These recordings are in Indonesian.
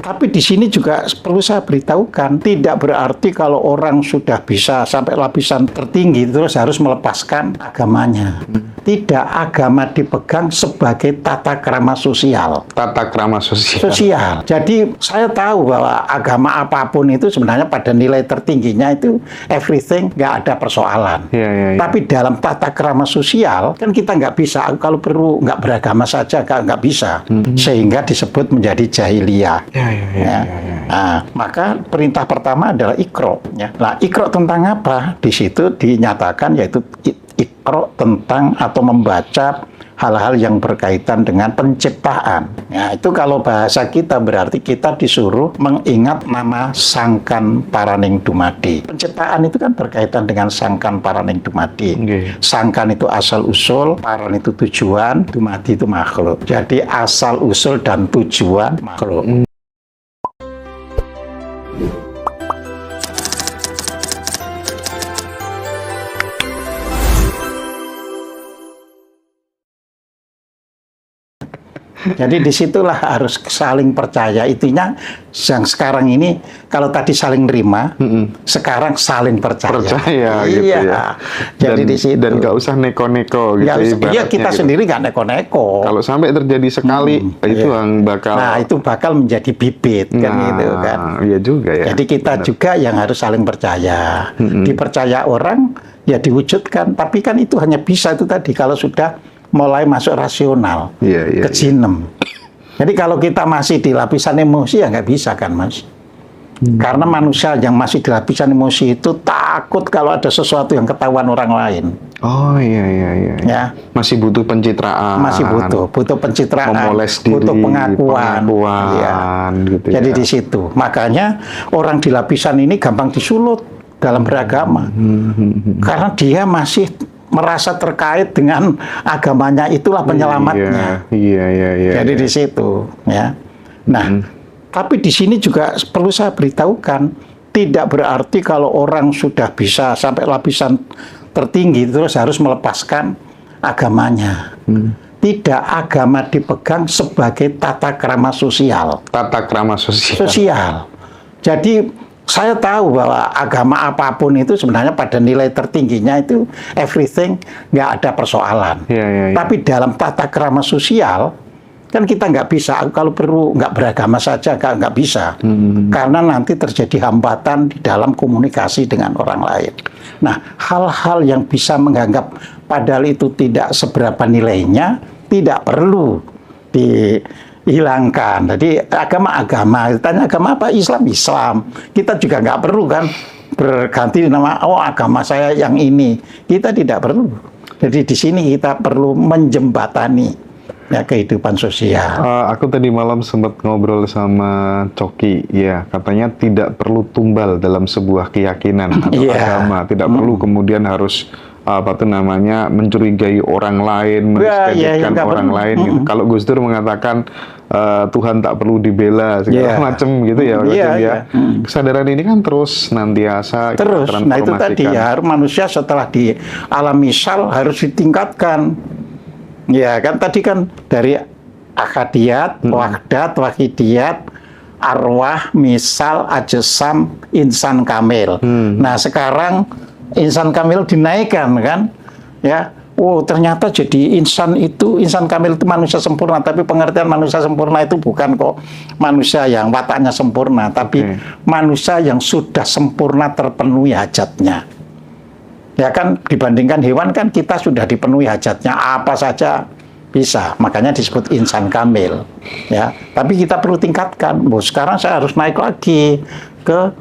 tapi di sini juga perlu saya beritahukan, tidak berarti kalau orang sudah bisa sampai lapisan tertinggi terus harus melepaskan agamanya. Tidak, agama dipegang sebagai tata krama sosial. Tata krama sosial. Sosial. Jadi saya tahu bahwa agama apapun itu sebenarnya pada nilai tertingginya itu everything, nggak ada persoalan. Ya. Tapi dalam tata krama sosial kan kita nggak bisa, kalau perlu nggak beragama saja nggak bisa, sehingga disebut menjadi jahiliyah. Ya. Nah, maka perintah pertama adalah Iqra. Ya. Nah, Iqra tentang apa? Di situ dinyatakan yaitu Iqra tentang atau membaca hal-hal yang berkaitan dengan penciptaan. Ya, itu kalau bahasa kita berarti kita disuruh mengingat nama Sangkan Paraning Dumadi. Penciptaan itu kan berkaitan dengan Sangkan Paraning Dumadi. Sangkan itu asal usul, paran itu tujuan, dumadi itu makhluk. Jadi asal usul dan tujuan makhluk. Jadi disitulah harus saling percaya. Itunya yang sekarang ini, kalau tadi saling nerima, sekarang saling percaya. Percaya iya. gitu ya. Jadi di situ. Dan nggak usah neko-neko gitu. Iya, kita gitu. sendiri nggak neko-neko. Kalau sampai terjadi sekali, itu yang bakal. Nah, itu bakal menjadi bibit kan gitu kan. Iya juga ya. Jadi kita juga yang harus saling percaya. Dipercaya orang, ya diwujudkan. Tapi kan itu hanya bisa itu tadi kalau sudah mulai masuk rasional, ke jinem. Jadi kalau kita masih di lapisan emosi ya nggak bisa kan, Mas. Karena manusia yang masih di lapisan emosi itu takut kalau ada sesuatu yang ketahuan orang lain. Oh iya. Ya. Masih butuh pencitraan. Masih butuh pencitraan, memoles diri, butuh pengakuan. Ya. Gitu jadi ya. di situ. Makanya orang di lapisan ini gampang disulut dalam beragama. Karena dia masih merasa terkait dengan agamanya, itulah penyelamatnya. Iya. Jadi di situ, ya. Nah, tapi di sini juga perlu saya beritahukan, tidak berarti kalau orang sudah bisa sampai lapisan tertinggi terus harus melepaskan agamanya. Tidak, agama dipegang sebagai tata krama sosial. Tata krama sosial. Sosial. Jadi saya tahu bahwa agama apapun itu sebenarnya pada nilai tertingginya itu everything, nggak ada persoalan. Ya. Tapi dalam tata krama sosial kan kita nggak bisa, kalau perlu nggak beragama saja nggak bisa, karena nanti terjadi hambatan di dalam komunikasi dengan orang lain. Nah, hal-hal yang bisa menganggap padahal itu tidak seberapa nilainya tidak perlu dihilangkan. Jadi agama, tanya agama apa? Islam. Kita juga nggak perlu kan berganti nama, oh agama saya yang ini. Kita tidak perlu. Jadi di sini kita perlu menjembatani ya kehidupan sosial. Aku tadi malam sempat ngobrol sama Coki, ya katanya tidak perlu tumbal dalam sebuah keyakinan atau agama, tidak perlu kemudian harus mencurigai orang lain, mendiskreditkan orang lain. Gitu. Kalau Gus Dur mengatakan Tuhan tak perlu dibela segala macam gitu ya. Kesadaran ini kan terus nantiasa terus. Nah itu tadi ya, manusia setelah di alam misal harus ditingkatkan. Ya kan tadi kan dari akadiyat, wahdat, wahidiyat, arwah, misal, ajsam, insan kamil. Nah sekarang insan kamil dinaikkan kan, ya. Oh ternyata jadi insan kamil itu manusia sempurna, tapi pengertian manusia sempurna itu bukan kok manusia yang wataknya sempurna, tapi manusia yang sudah sempurna terpenuhi hajatnya. Ya kan dibandingkan hewan kan kita sudah dipenuhi hajatnya apa saja bisa, makanya disebut insan kamil. Ya, tapi kita perlu tingkatkan. Sekarang saya harus naik lagi ke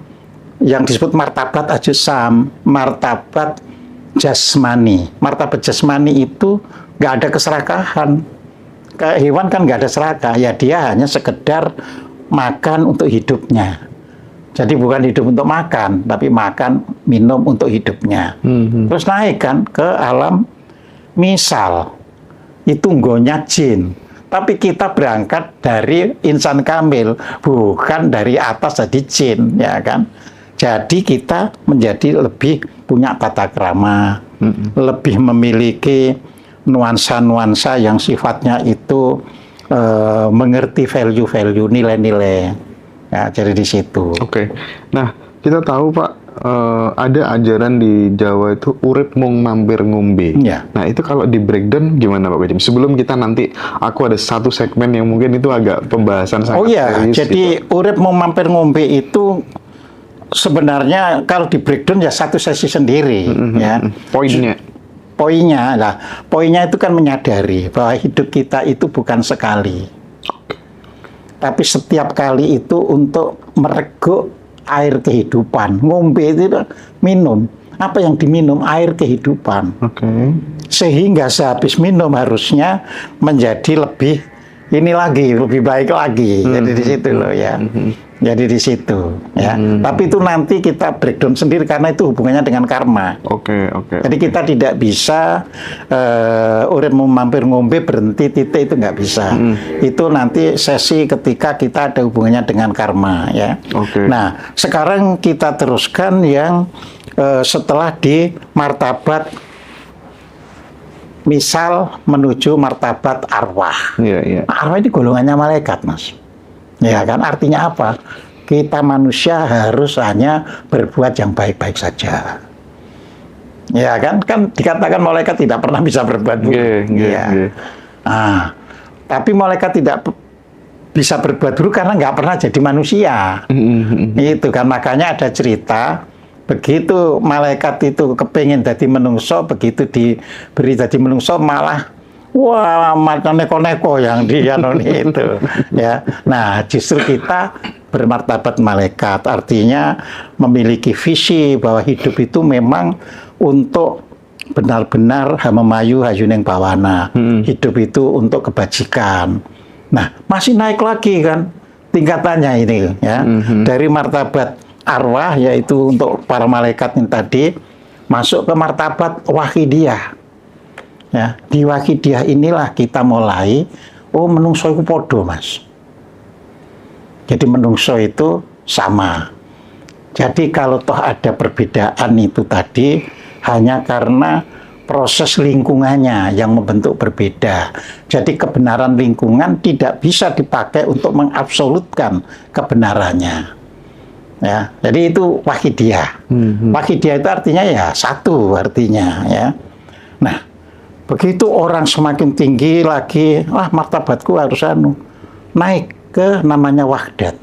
yang disebut martabat ajsam, martabat jasmani. Martabat jasmani itu nggak ada keserakahan. Kayak hewan kan nggak ada serakah, ya dia hanya sekedar makan untuk hidupnya. Jadi bukan hidup untuk makan, tapi makan, minum untuk hidupnya. Terus naik kan ke alam misal, itu nggonya jin. Tapi kita berangkat dari insan kamil, bukan dari atas jadi jin, ya kan? Jadi kita menjadi lebih punya tata krama, lebih memiliki nuansa-nuansa yang sifatnya itu mengerti value-value, nilai-nilai. Ya, jadi di situ. Oke. Nah, kita tahu Pak, ada ajaran di Jawa itu urip mung mampir ngombe. Ya. Nah, itu kalau di breakdown gimana Pak Bedim? Sebelum kita nanti, aku ada satu segmen yang mungkin itu agak pembahasan sangat Oh iya, serius jadi gitu. urip mau mampir ngombe itu sebenarnya kalau di breakdown ya satu sesi sendiri, ya. Poinnya. Poinnya itu kan menyadari bahwa hidup kita itu bukan sekali, tapi setiap kali itu untuk mereguk air kehidupan. Ngombe itu minum. Apa yang diminum? Air kehidupan. Oke. Sehingga sehabis minum harusnya menjadi lebih ini lagi, lebih baik lagi. Jadi di situ loh ya. Jadi di situ ya. Tapi itu nanti kita breakdown sendiri karena itu hubungannya dengan karma. Oke. Jadi kita tidak bisa urip mau mampir ngombe berhenti titik, itu nggak bisa. Itu nanti sesi ketika kita ada hubungannya dengan karma ya. Oke. Nah, sekarang kita teruskan yang setelah di martabat misal menuju martabat arwah. Iya. Arwah ini golongannya malaikat, Mas. Ya kan, artinya apa? Kita manusia harus hanya berbuat yang baik-baik saja. Ya kan dikatakan malaikat tidak pernah bisa berbuat buruk. Iya. Nah, tapi malaikat tidak bisa berbuat buruk karena nggak pernah jadi manusia. Itu kan, makanya ada cerita begitu malaikat itu kepingin jadi menungso, begitu diberi jadi menungso malah wah, macam neko-neko yang dia itu ya. Nah, justru kita bermartabat malaikat, artinya memiliki visi bahwa hidup itu memang untuk benar-benar hamemayu hayuning bawana. Hidup itu untuk kebajikan. Nah, masih naik lagi kan tingkatannya ini ya. Dari martabat arwah, yaitu untuk para malaikat yang tadi, masuk ke martabat wahidiyah. Ya, di wahidiyah inilah kita mulai, menungso itu podo, Mas. Jadi menungso itu sama. Jadi kalau toh ada perbedaan itu tadi hanya karena proses lingkungannya yang membentuk berbeda. Jadi kebenaran lingkungan tidak bisa dipakai untuk mengabsolutkan kebenarannya. Ya, jadi itu wahidiyah. Wahidiyah itu artinya ya satu artinya ya. Nah, begitu orang semakin tinggi lagi, martabatku harus naik ke namanya wahdat.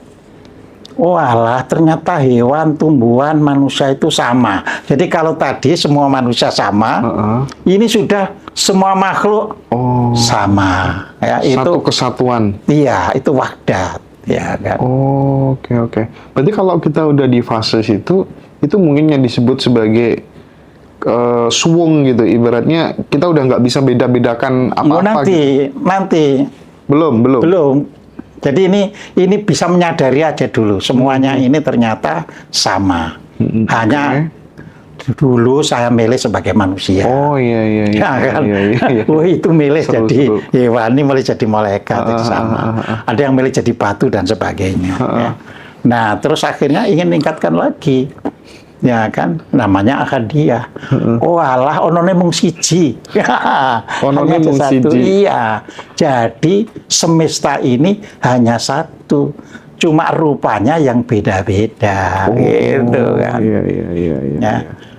Oh alah, ternyata hewan, tumbuhan, manusia itu sama. Jadi kalau tadi semua manusia sama, ini sudah semua makhluk sama. Ya, Satu kesatuan. Iya, itu wahdat. Ya, kan? Oke. Berarti kalau kita udah di fase situ, itu mungkin yang disebut sebagai suwung gitu, ibaratnya kita udah nggak bisa beda-bedakan apa-apa. Nanti. Belum. Jadi ini bisa menyadari aja dulu semuanya ini ternyata sama. Hanya dulu saya milih sebagai manusia. Iya. Kan? Itu milih jadi hewan, ini milih jadi malaikat, itu sama. Ada yang milih jadi batu dan sebagainya. Ya. Nah, terus akhirnya ingin meningkatkan lagi. Ya kan, namanya akadiyah. Oh alah, onone mung siji. Onone mung siji. Iya. Jadi semesta ini hanya satu. Cuma rupanya yang beda-beda. Gitu kan. Iya. Ya.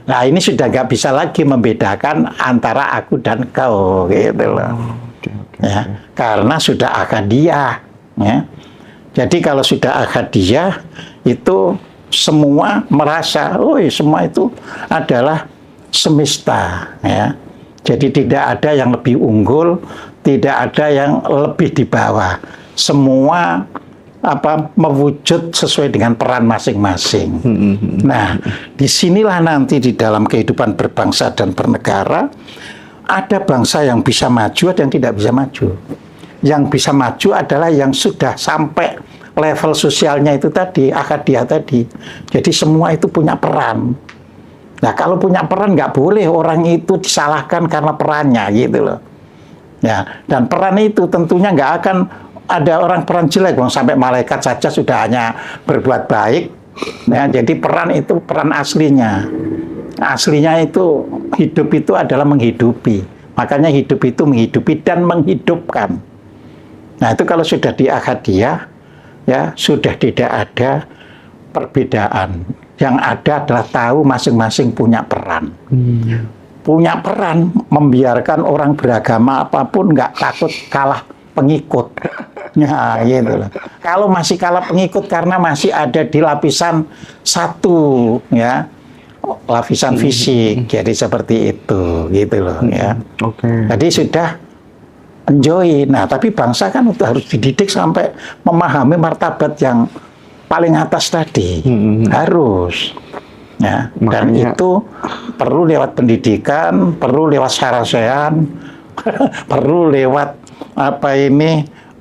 Nah, ini sudah nggak bisa lagi membedakan antara aku dan kau, gitu loh. Ya, karena sudah akadiyah. Ya. Jadi kalau sudah akadiyah itu semua merasa, semua itu adalah semesta, ya. Jadi tidak ada yang lebih unggul, tidak ada yang lebih di bawah. Semua mewujud sesuai dengan peran masing-masing. Nah, disinilah nanti di dalam kehidupan berbangsa dan bernegara ada bangsa yang bisa maju, ada yang tidak bisa maju. Yang bisa maju adalah yang sudah sampai level sosialnya itu tadi, akadiyah tadi. Jadi semua itu punya peran. Nah, kalau punya peran nggak boleh orang itu disalahkan karena perannya, gitu loh. Ya, dan peran itu tentunya nggak akan ada orang peran jelek, sampai malaikat saja sudah hanya berbuat baik. Ya, jadi peran itu peran aslinya. Aslinya itu hidup itu adalah menghidupi. Makanya hidup itu menghidupi dan menghidupkan. Nah, itu kalau sudah di akadiyah, ya sudah tidak ada perbedaan. Yang ada adalah tahu masing-masing punya peran. Punya peran membiarkan orang beragama apapun nggak takut kalah pengikut. Nah, gitu loh. Kalau masih kalah pengikut karena masih ada di lapisan satu, ya, lapisan fisik, jadi seperti itu, gitu loh, ya. Jadi sudah enjoy. Nah, tapi bangsa kan harus dididik sampai memahami martabat yang paling atas tadi, harus. Ya, dan itu perlu lewat pendidikan, perlu lewat sarasian, perlu lewat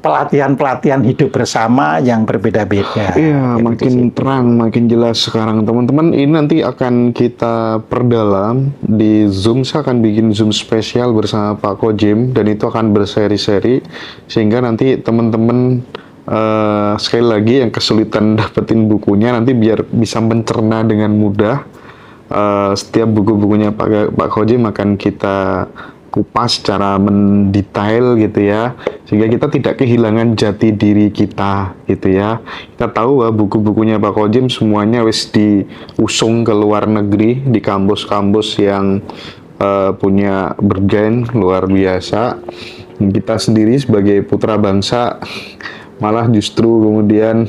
pelatihan-pelatihan hidup bersama yang berbeda-beda. Iya, makin terang, makin jelas sekarang teman-teman. Ini nanti akan kita perdalam di Zoom. Saya akan bikin Zoom spesial bersama Pak Kojim dan itu akan berseri-seri sehingga nanti teman-teman sekali lagi yang kesulitan dapetin bukunya nanti biar bisa mencerna dengan mudah. Setiap buku-bukunya Pak Kojim akan kita kupas secara mendetail gitu ya, sehingga kita tidak kehilangan jati diri kita gitu ya. Kita tahu bahwa buku-bukunya Pak Kojim semuanya wis diusung ke luar negeri di kampus-kampus yang punya bergen luar biasa. Kita sendiri sebagai putra bangsa malah justru kemudian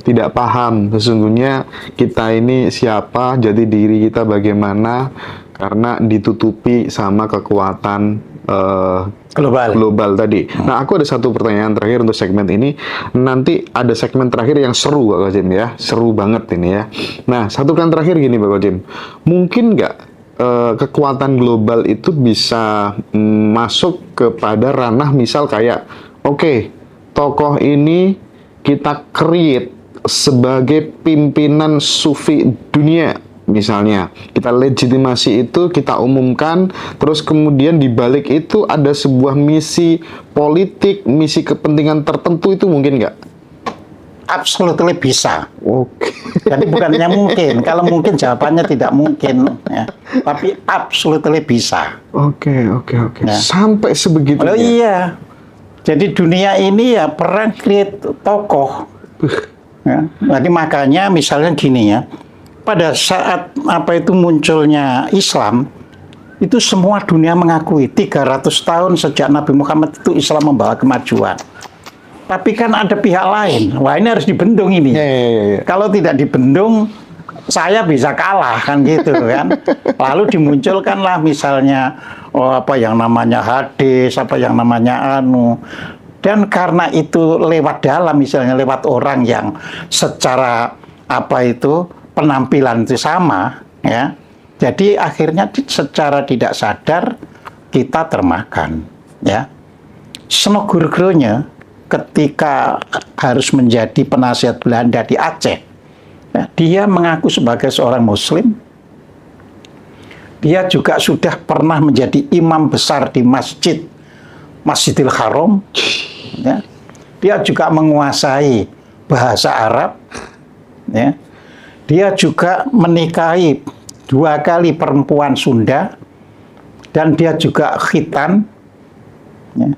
tidak paham sesungguhnya kita ini siapa, jati diri kita bagaimana, karena ditutupi sama kekuatan global tadi. Nah, aku ada satu pertanyaan terakhir untuk segmen ini. Nanti ada segmen terakhir yang seru, Pak Kojim ya, seru banget ini ya. Nah, satu pertanyaan terakhir gini, Pak Kojim, mungkin nggak kekuatan global itu bisa masuk kepada ranah misal kayak, oke, tokoh ini kita create sebagai pimpinan sufi dunia. Misalnya, kita legitimasi itu, kita umumkan, terus kemudian di balik itu ada sebuah misi politik, misi kepentingan tertentu, itu mungkin nggak? Absolutely bisa. Oke. Jadi bukannya mungkin, kalau mungkin jawabannya tidak mungkin, ya. Tapi absolutely bisa. Oke. Ya. Sampai sebegitunya. Oh iya. Jadi dunia ini ya perang create tokoh. Ya. Jadi makanya misalnya gini ya. Pada saat munculnya Islam, itu semua dunia mengakui 300 tahun sejak Nabi Muhammad itu Islam membawa kemajuan. Tapi kan ada pihak lain, wah ini harus dibendung ini. Ya. Kalau tidak dibendung, saya bisa kalah kan gitu kan. Lalu dimunculkanlah misalnya yang namanya hadis, yang namanya dan karena itu lewat dalam, misalnya lewat orang yang secara penampilan itu sama, ya. Jadi akhirnya secara tidak sadar kita termakan, ya. Snogurgronya ketika harus menjadi penasihat Belanda di Aceh, ya, dia mengaku sebagai seorang Muslim. Dia juga sudah pernah menjadi imam besar di Masjidil Haram. Ya. Dia juga menguasai bahasa Arab. Ya. Dia juga menikahi 2 kali perempuan Sunda dan dia juga khitan. Ya.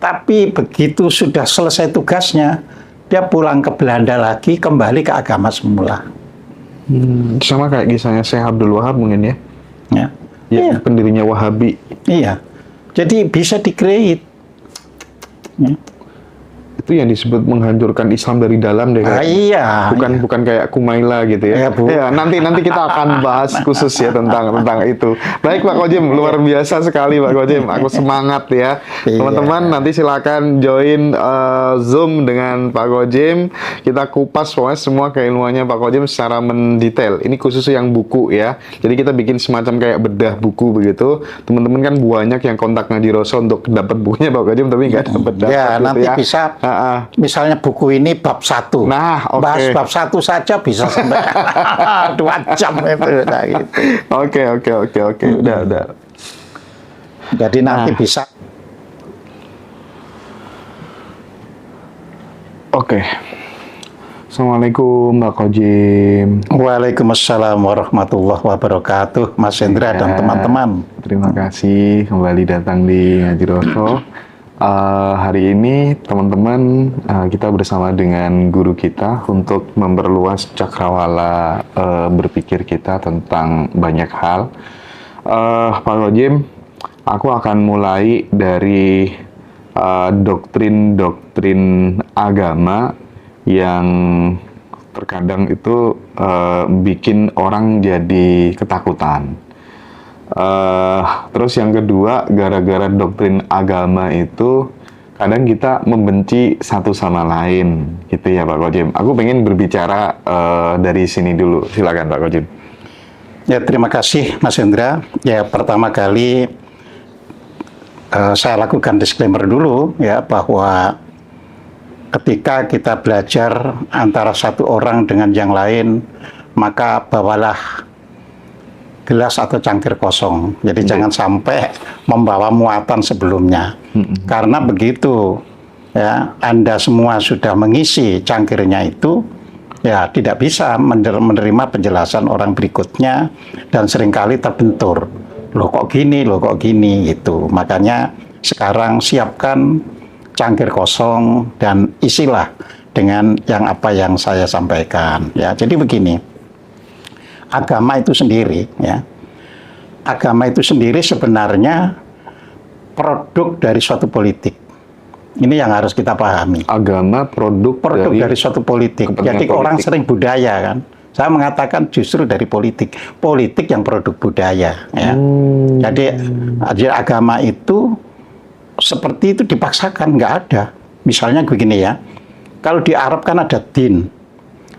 Tapi begitu sudah selesai tugasnya, dia pulang ke Belanda lagi, kembali ke agama semula. Sama kayak kisahnya Syekh Abdul Wahab mungkin ya? Ya. Iya. Pendirinya Wahabi. Iya. Jadi bisa di-create. Ya. Itu yang disebut menghancurkan Islam dari dalam deh. Iya. Bukan kayak Kumaila gitu ya. Ya, nanti kita akan bahas khusus ya tentang itu. Baik Pak Kojim, luar biasa sekali Pak Kojim. Aku semangat ya. Teman-teman nanti silakan join Zoom dengan Pak Kojim. Kita kupas pokoknya semua keilmuannya Pak Kojim secara mendetail. Ini khusus yang buku ya. Jadi kita bikin semacam kayak bedah buku begitu. Teman-teman kan banyak yang kontak Ngaji Rasul untuk dapat bukunya Pak Kojim tapi nggak dapat. Ya, nanti ya. Bisa. Misalnya buku ini bab 1. Nah, bahas bab 1 saja bisa sampai 2 jam itu. Nah, gitu. Oke. Udah. Jadi nanti bisa. Oke. Assalamualaikum Pak Kojim. Waalaikumsalam warahmatullahi wabarakatuh, Mas Hendra dan teman-teman. Terima kasih kembali datang di Ngaji Rasul. hari ini teman-teman kita bersama dengan guru kita untuk memperluas cakrawala berpikir kita tentang banyak hal. Pak Rojim, aku akan mulai dari doktrin-doktrin agama yang terkadang itu bikin orang jadi ketakutan. Terus yang kedua, gara-gara doktrin agama itu kadang kita membenci satu sama lain, gitu ya Pak Kojim. Aku pengen berbicara dari sini dulu, silakan Pak Kojim. Ya, terima kasih Mas Hendra. Ya, pertama kali saya lakukan disclaimer dulu ya, bahwa ketika kita belajar antara satu orang dengan yang lain, maka bawalah gelas atau cangkir kosong. Jadi jangan sampai membawa muatan sebelumnya. Karena begitu ya, Anda semua sudah mengisi cangkirnya itu, ya tidak bisa menerima penjelasan orang berikutnya dan seringkali terbentur. Loh kok gini gitu. Makanya sekarang siapkan cangkir kosong dan isilah dengan apa yang saya sampaikan. Ya, jadi begini. Agama itu sendiri, ya. Agama itu sendiri sebenarnya produk dari suatu politik. Ini yang harus kita pahami. Agama produk dari suatu politik. Jadi orang sering budaya kan. Saya mengatakan justru dari politik. Politik yang produk budaya. Ya. Jadi agama itu seperti itu dipaksakan, nggak ada. Misalnya begini ya. Kalau di Arab kan ada din.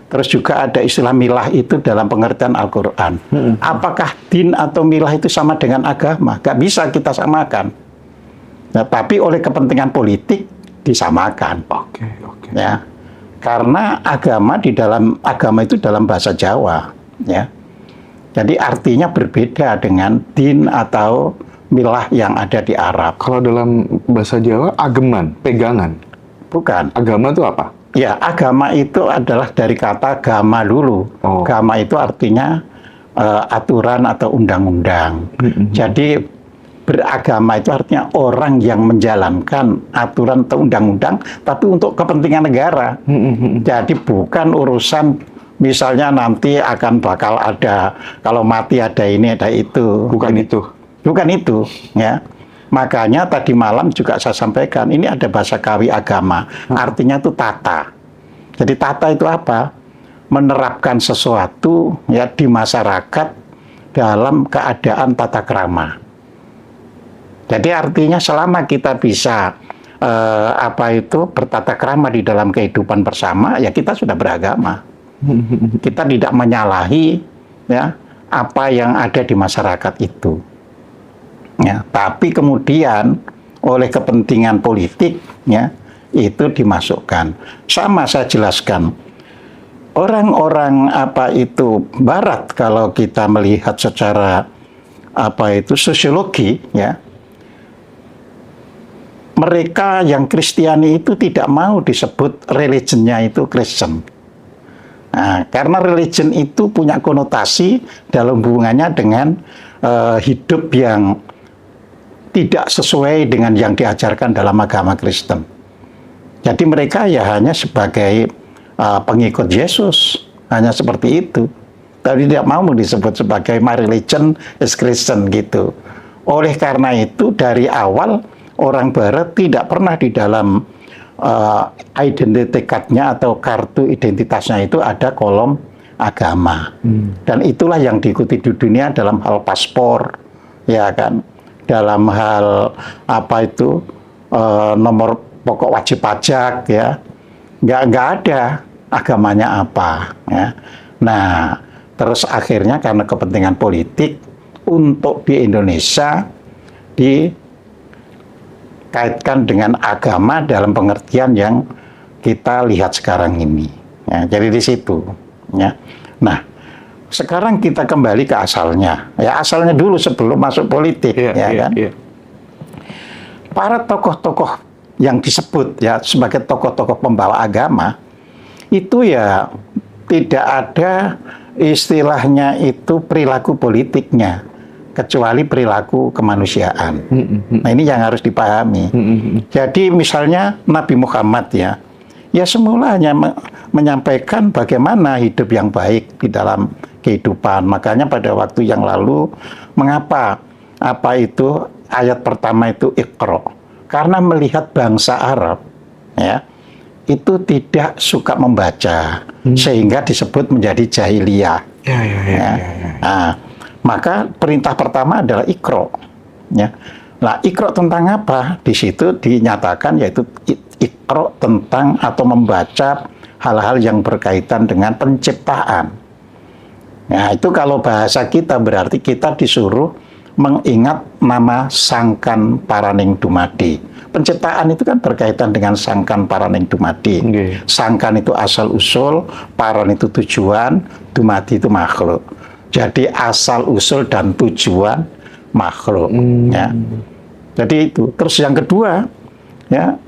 Terus juga ada istilah milah itu dalam pengertian Al-Quran. Apakah din atau milah itu sama dengan agama? Gak bisa kita samakan. Nah, tapi oleh kepentingan politik disamakan. Ya, karena agama itu dalam bahasa Jawa. Ya, jadi artinya berbeda dengan din atau milah yang ada di Arab. Kalau dalam bahasa Jawa ageman, pegangan. Bukan. Agama itu apa? Ya, agama itu adalah dari kata gama dulu. Gama itu artinya aturan atau undang-undang. Jadi beragama itu artinya orang yang menjalankan aturan atau undang-undang, tapi untuk kepentingan negara. Jadi bukan urusan misalnya nanti akan bakal ada, kalau mati ada ini, ada itu. Bukan itu. Bukan itu, ya. Makanya tadi malam juga saya sampaikan, ini ada bahasa kawi agama, artinya itu tata. Jadi tata itu apa? Menerapkan sesuatu ya di masyarakat dalam keadaan tata krama. Jadi artinya selama kita bisa bertata krama di dalam kehidupan bersama, ya kita sudah beragama. Kita tidak menyalahi ya apa yang ada di masyarakat itu. Ya, tapi kemudian oleh kepentingan politik ya itu dimasukkan. Sama saya jelaskan. Orang-orang Barat, kalau kita melihat secara sosiologi ya, mereka yang Kristiani itu tidak mau disebut religionnya itu Kristen. Nah, karena religion itu punya konotasi dalam hubungannya dengan hidup yang tidak sesuai dengan yang diajarkan dalam agama Kristen. Jadi mereka ya hanya sebagai pengikut Yesus, hanya seperti itu. Tapi tidak mau disebut sebagai my religion is Christian gitu. Oleh karena itu dari awal orang Barat tidak pernah di dalam identity card-nya atau kartu identitasnya itu ada kolom agama. Dan itulah yang diikuti di dunia dalam hal paspor, ya kan? Dalam hal nomor pokok wajib pajak ya, nggak ada agamanya apa ya. Nah, terus akhirnya karena kepentingan politik untuk di Indonesia dikaitkan dengan agama dalam pengertian yang kita lihat sekarang ini. Ya, jadi di situ ya. Nah, sekarang kita kembali ke asalnya. Ya, asalnya dulu sebelum masuk politik, kan? Para tokoh-tokoh yang disebut ya sebagai tokoh-tokoh pembawa agama itu ya tidak ada istilahnya itu perilaku politiknya. kecuali perilaku kemanusiaan. Nah, ini yang harus dipahami. Jadi misalnya Nabi Muhammad ya semula hanya menyampaikan bagaimana hidup yang baik di dalam kehidupan. Makanya pada waktu yang lalu, mengapa itu ayat pertama itu Iqra? Karena melihat bangsa Arab ya itu tidak suka membaca, sehingga disebut menjadi jahiliyah. Nah, maka perintah pertama adalah Iqra. Ya. Nah, Iqra tentang apa? Di situ dinyatakan yaitu Iqra tentang atau membaca hal-hal yang berkaitan dengan penciptaan. Nah, itu kalau bahasa kita berarti kita disuruh mengingat nama Sangkan Paraning Dumadi. Penciptaan itu kan berkaitan dengan Sangkan Paraning Dumadi. Sangkan itu asal usul, paran itu tujuan, dumadi itu makhluk. Jadi asal usul dan tujuan makhluk. Ya. Jadi itu. Terus yang kedua, ya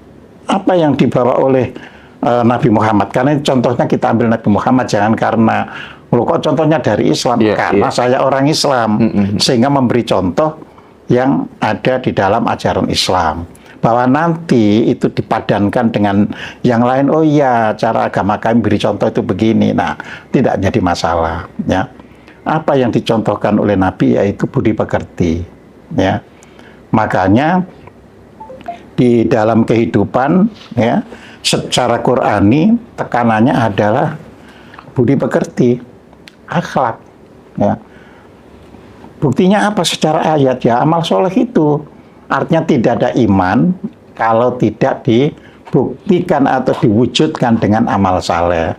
apa yang dibawa oleh Nabi Muhammad? Karena contohnya kita ambil Nabi Muhammad, jangan karena kok contohnya dari Islam, karena saya orang Islam, sehingga memberi contoh yang ada di dalam ajaran Islam. Bahwa nanti itu dipadankan dengan yang lain, oh iya cara agama kami beri contoh itu begini. Nah, tidak jadi masalah. Ya. Apa yang dicontohkan oleh Nabi yaitu budi pekerti. Ya. Makanya di dalam kehidupan ya secara Qur'ani tekanannya adalah budi pekerti, akhlak. Ya. Buktinya apa secara ayat? Ya amal soleh itu. Artinya tidak ada iman kalau tidak dibuktikan atau diwujudkan dengan amal saleh.